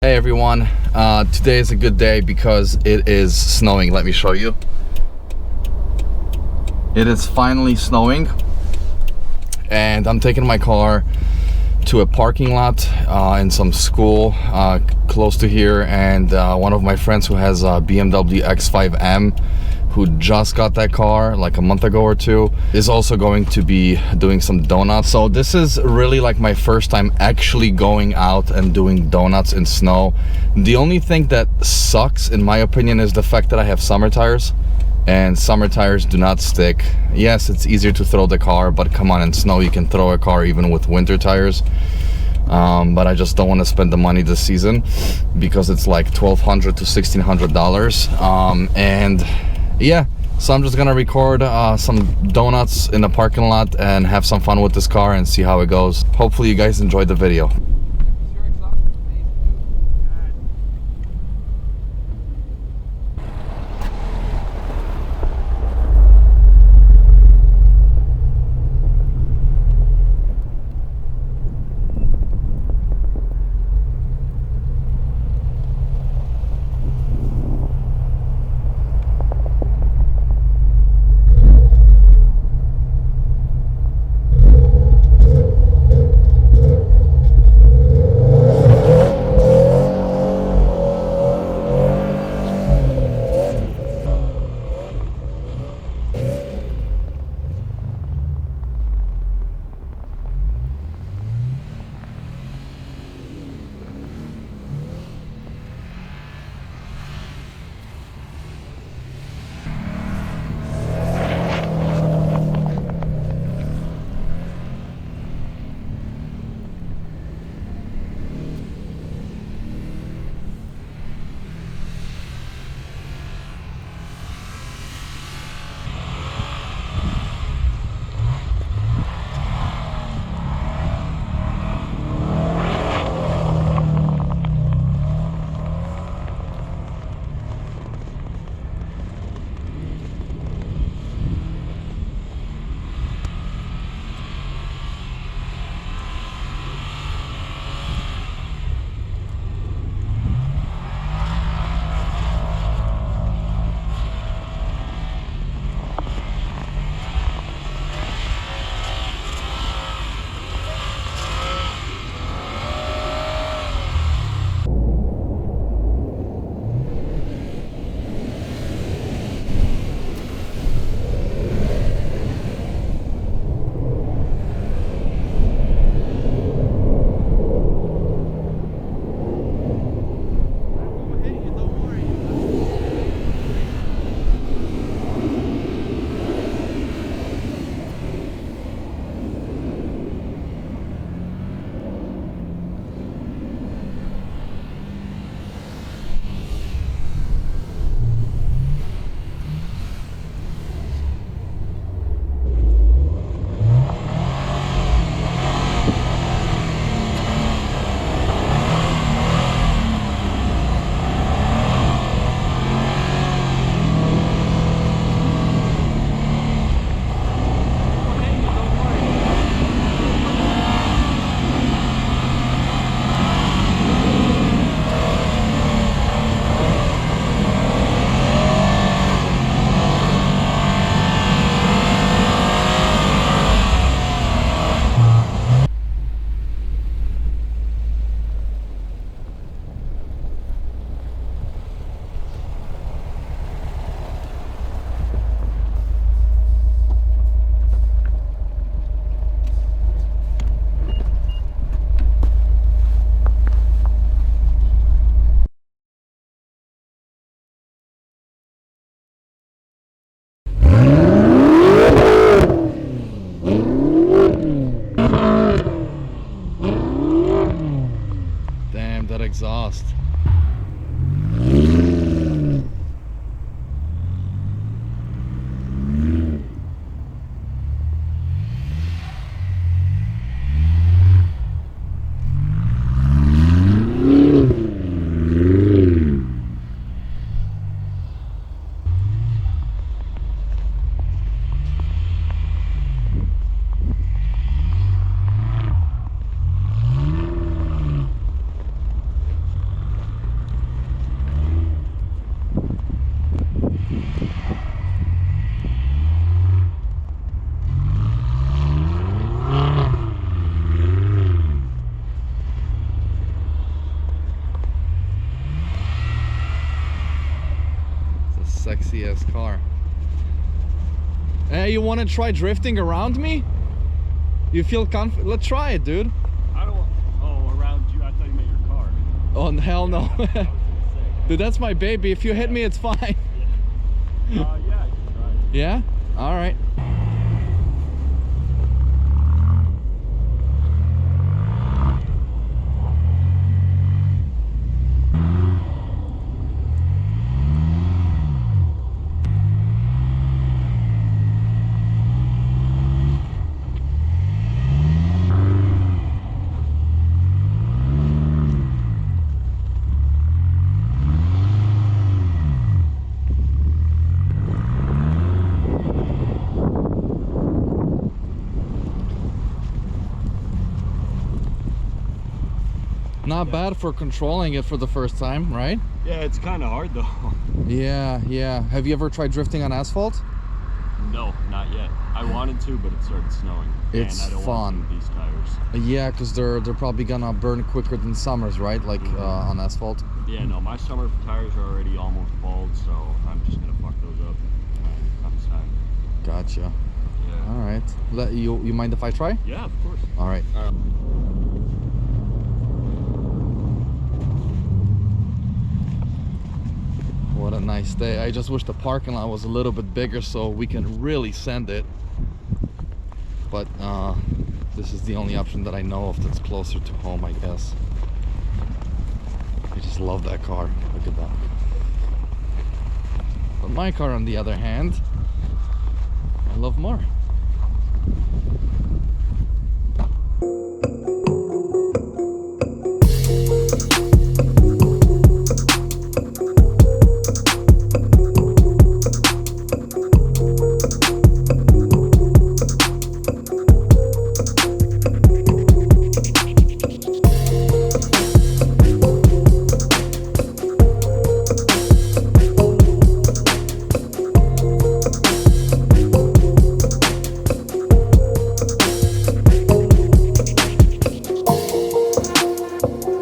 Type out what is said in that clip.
Hey everyone, today is a good day because it is snowing. Let me show you. It is finally snowing and I'm taking my car to a parking lot in some school close to here, and one of my friends who has a BMW X5M, who just got that car like a month ago or two, is also going to be doing some donuts. So this is really like my first time actually going out and doing donuts in snow. The only thing that sucks in my opinion is the fact that I have summer tires, and summer tires do not stick. Yes, it's easier to throw the car, but come on, in snow you can throw a car even with winter tires. But I just don't want to spend the money this season because it's like $1,200 to $1,600. And yeah, so I'm just gonna record some donuts in the parking lot and have some fun with this car and see how it goes. Hopefully you guys enjoyed the video. ass car. Hey, you want to try drifting around me? You feel confident? Let's try it, dude. I don't. Oh, around you? I thought you meant your car. Oh hell no. I was gonna say. Dude, that's my baby. If you hit me, it's fine. Yeah. Yeah, I can try. Yeah? All right. Not bad for controlling it for the first time, right? Yeah, it's kind of hard though. Yeah, yeah. Have you ever tried drifting on asphalt? No, not yet. I wanted to, but it started snowing. It's and I don't fun. want to do these tires. Yeah, because they're probably gonna burn quicker than summers, right? Like on asphalt. Yeah, no, my summer tires are already almost bald, so I'm just gonna fuck those up when it comes time. Gotcha. Yeah. All right. You mind if I try? Yeah, of course. All right. What a nice day. I just wish the parking lot was a little bit bigger so we can really send it. But this is the only option that I know of that's closer to home, I guess. I just love that car. Look at that. But my car, on the other hand, I love more.